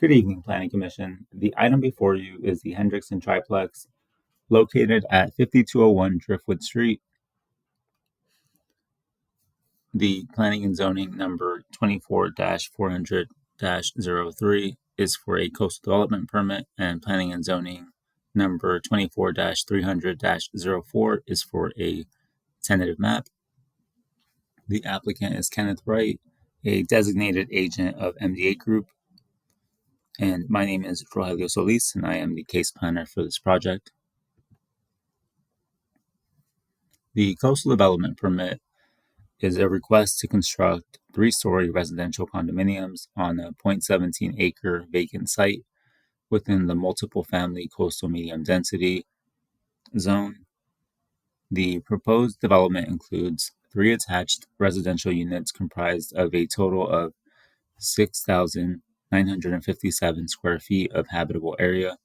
Good evening, Planning Commission. The item before you is the Hendrickson Triplex located at 5201 Driftwood Street. The planning and zoning number 24-400-03 is for a coastal development permit, and planning and zoning number 24-300-04 is for a tentative map. The applicant is Kenneth Wright, a designated agent of MDA Group. And my name is Rogelio Solis, and I am the case planner for this project. The coastal development permit is a request to construct 3-story residential condominiums on a 0.17 acre vacant site within the multiple family coastal medium density zone. The proposed development includes 3 attached residential units comprised of a total of 6,957 square feet of habitable area,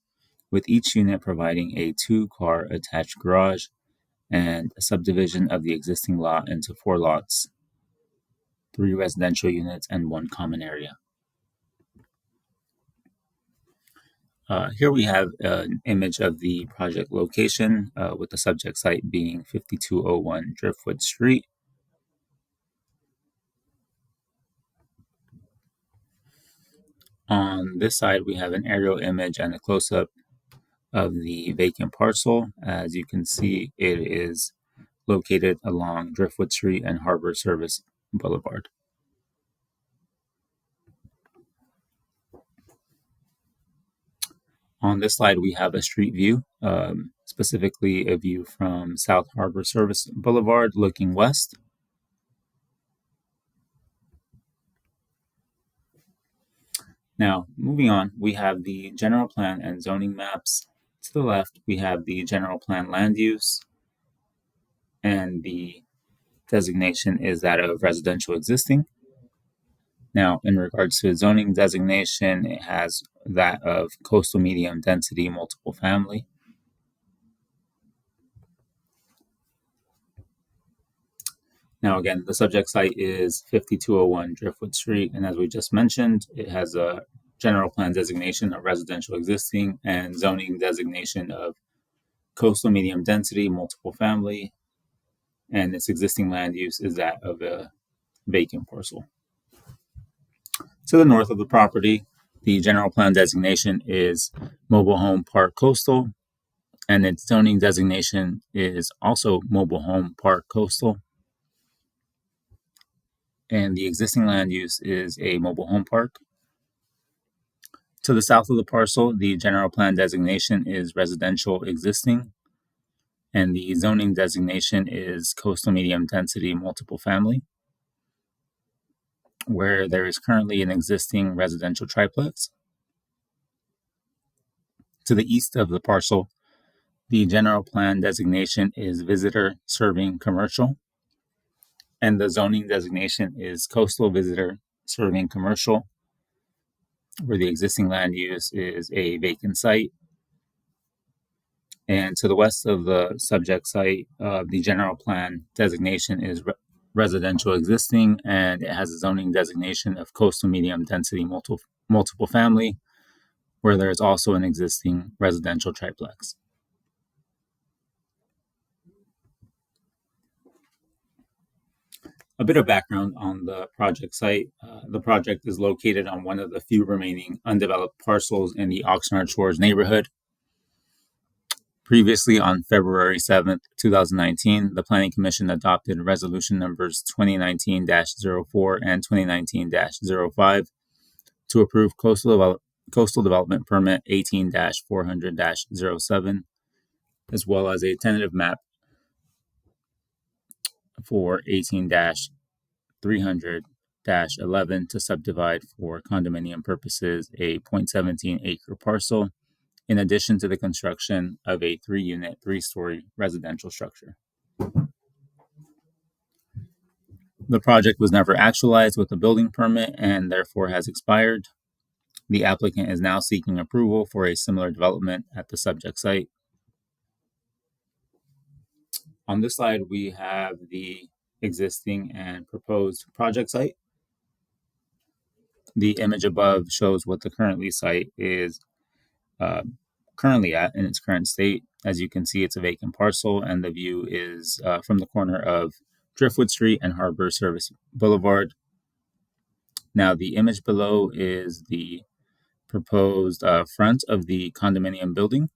with each unit providing a 2-car attached garage and a subdivision of the existing lot into 4 lots, 3 residential units, and 1 common area. Here we have an image of the project location with the subject site being 5201 Driftwood Street. On this side, we have an aerial image and a close-up of the vacant parcel. As you can see, it is located along Driftwood Street and Harbor Service Boulevard. On this slide, we have a street view, specifically a view from South Harbor Service Boulevard looking west. Now, moving on, we have the general plan and zoning maps. To the left, we have the general plan land use, and the designation is that of residential existing. Now, in regards to zoning designation, it has that of coastal medium density multiple family. Now, again, the subject site is 5201 Driftwood Street, and as we just mentioned, it has a general plan designation of residential existing and zoning designation of coastal medium density multiple family, and its existing land use is that of a vacant parcel. To the north of the property, the general plan designation is mobile home park coastal, and its zoning designation is also mobile home park coastal. And the existing land use is a mobile home park. To the south of the parcel, the general plan designation is residential existing, and the zoning designation is coastal medium density multiple family, where there is currently an existing residential triplex. To the east of the parcel, the general plan designation is visitor serving commercial, and the zoning designation is coastal visitor serving commercial, where the existing land use is a vacant site. And to the west of the subject site, the general plan designation is residential existing, and it has a zoning designation of coastal medium density multiple family, where there is also an existing residential triplex. A bit of background on the project site. The project is located on one of the few remaining undeveloped parcels in the Oxnard Shores neighborhood. Previously, on February 7th, 2019, the Planning Commission adopted resolution numbers 2019-04 and 2019-05 to approve Coastal Development Permit 18-400-07, as well as a tentative map for 18-300-11 to subdivide for condominium purposes a 0.17 acre parcel, in addition to the construction of a 3-unit, 3-story residential structure. The project was never actualized with a building permit and therefore has expired. The applicant is now seeking approval for a similar development at the subject site. On this slide, we have the existing and proposed project site. The image above shows what the currently site is currently at in its current state. As you can see, it's a vacant parcel, and the view is from the corner of Driftwood Street and Harbor Service Boulevard. Now, the image below is the proposed front of the condominium building,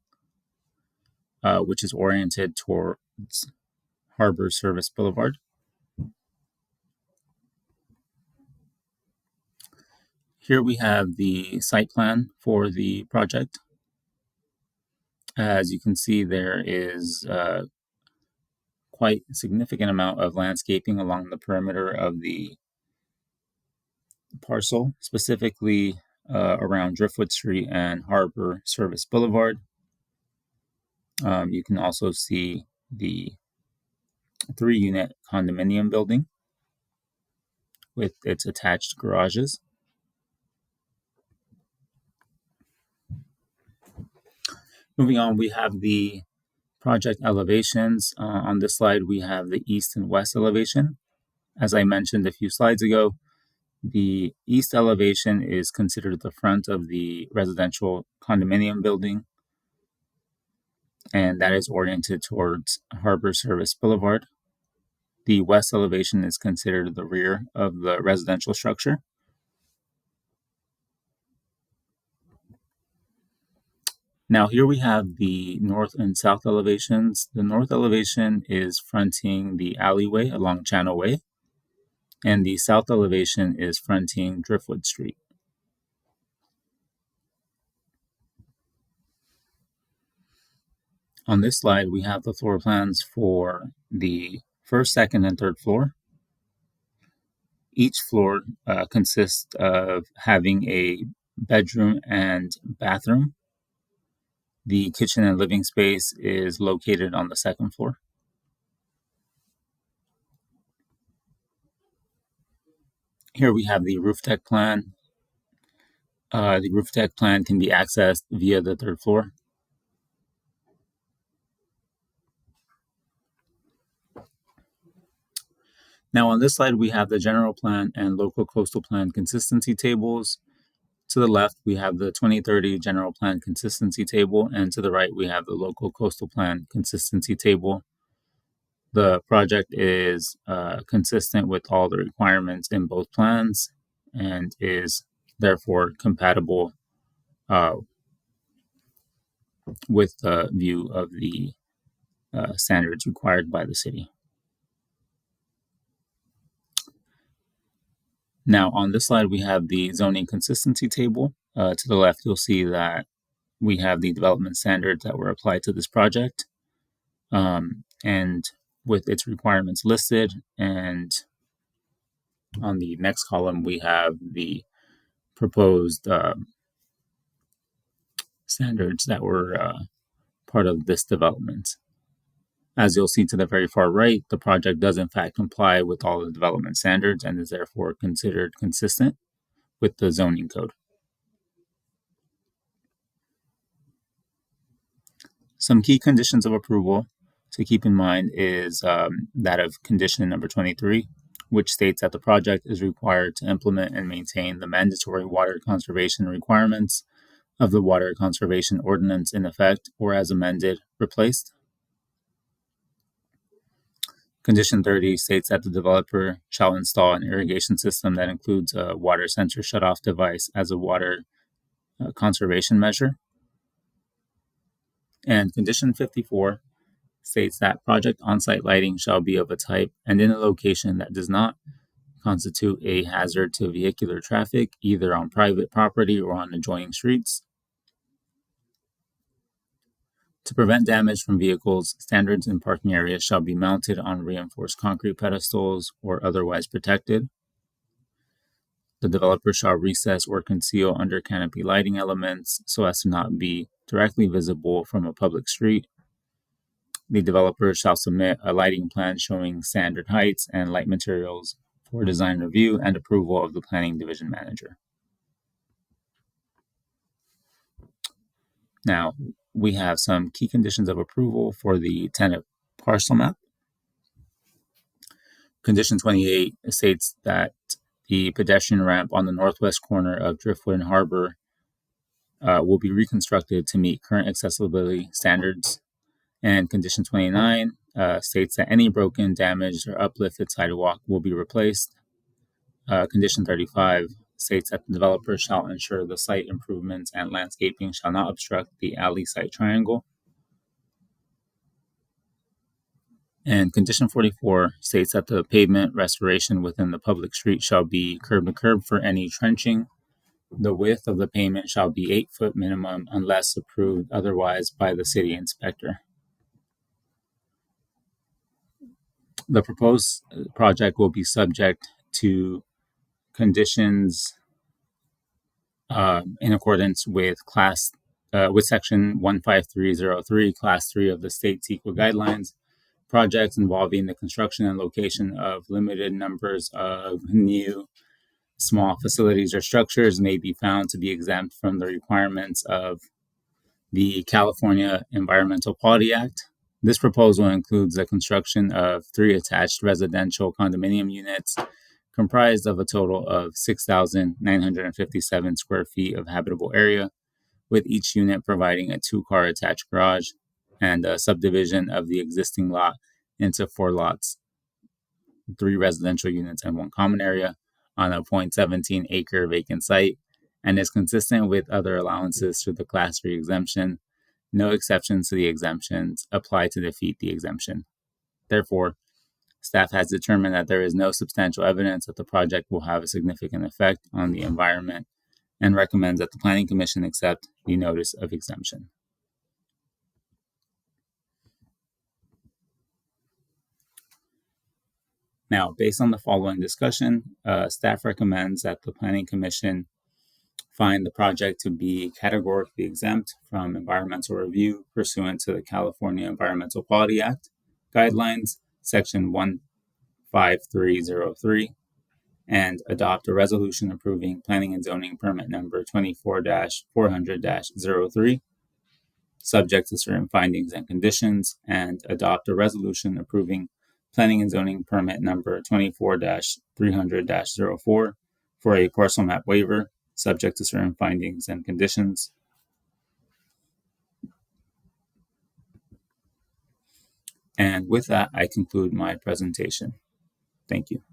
which is oriented towards Harbor Service Boulevard. Here we have the site plan for the project. As you can see, there is quite a significant amount of landscaping along the perimeter of the parcel, specifically around Driftwood Street and Harbor Service Boulevard. You can also see the 3-unit condominium building with its attached garages. Moving on, we have the project elevations. On this slide, we have the east and west elevation. As I mentioned a few slides ago, the east elevation is considered the front of the residential condominium building, and that is oriented towards Harbor Service Boulevard. The west elevation is considered the rear of the residential structure. Now here we have the north and south elevations. The north elevation is fronting the alleyway along Channel Way, and the south elevation is fronting Driftwood Street. On this slide, we have the floor plans for the first, second, and third floor. Each floor consists of having a bedroom and bathroom. The kitchen and living space is located on the second floor. Here we have the roof deck plan. The roof deck plan can be accessed via the third floor. Now on this slide, we have the general plan and local coastal plan consistency tables. To the left, we have the 2030 general plan consistency table, and to the right, we have the local coastal plan consistency table. The project is consistent with all the requirements in both plans and is therefore compatible with the view of the standards required by the city. Now, on this slide, we have the zoning consistency table. To the left, you'll see that we have the development standards that were applied to this project, and with its requirements listed. And on the next column, we have the proposed standards that were part of this development. As you'll see to the very far right, the project does in fact comply with all the development standards and is therefore considered consistent with the zoning code. Some key conditions of approval to keep in mind is that of condition number 23, which states that the project is required to implement and maintain the mandatory water conservation requirements of the Water Conservation Ordinance in effect or as amended, replaced. Condition 30 states that the developer shall install an irrigation system that includes a water sensor shutoff device as a water conservation measure. And condition 54 states that project on-site lighting shall be of a type and in a location that does not constitute a hazard to vehicular traffic, either on private property or on adjoining streets. To prevent damage from vehicles, standards in parking areas shall be mounted on reinforced concrete pedestals or otherwise protected. The developer shall recess or conceal under canopy lighting elements so as to not be directly visible from a public street. The developer shall submit a lighting plan showing standard heights and light materials for design review and approval of the planning division manager. Now, we have some key conditions of approval for the tenant parcel map. Condition 28 states that the pedestrian ramp on the northwest corner of Driftwood Harbor will be reconstructed to meet current accessibility standards. And condition 29 states that any broken, damaged, or uplifted sidewalk will be replaced. Condition 35 states that the developer shall ensure the site improvements and landscaping shall not obstruct the alley site triangle. And condition 44 states that the pavement restoration within the public street shall be curb to curb for any trenching. The width of the pavement shall be 8-foot minimum unless approved otherwise by the city inspector. The proposed project will be subject to conditions in accordance with section 15303, class 3 of the state CEQA guidelines. Projects involving the construction and location of limited numbers of new small facilities or structures may be found to be exempt from the requirements of the California Environmental Quality Act. This proposal includes the construction of 3 attached residential condominium units comprised of a total of 6,957 square feet of habitable area, with each unit providing a 2-car attached garage, and a subdivision of the existing lot into 4 lots, 3 residential units and 1 common area on a 0.17 acre vacant site, and is consistent with other allowances to the Class 3 exemption. No exceptions to the exemptions apply to defeat the exemption. Therefore, staff has determined that there is no substantial evidence that the project will have a significant effect on the environment and recommends that the Planning Commission accept the notice of exemption. Now, based on the following discussion, staff recommends that the Planning Commission find the project to be categorically exempt from environmental review pursuant to the California Environmental Quality Act guidelines, section 15303, and adopt a resolution approving planning and zoning permit number 24-400-03, subject to certain findings and conditions, and adopt a resolution approving planning and zoning permit number 24-300-04 for a parcel map waiver, subject to certain findings and conditions. And with that, I conclude my presentation. Thank you.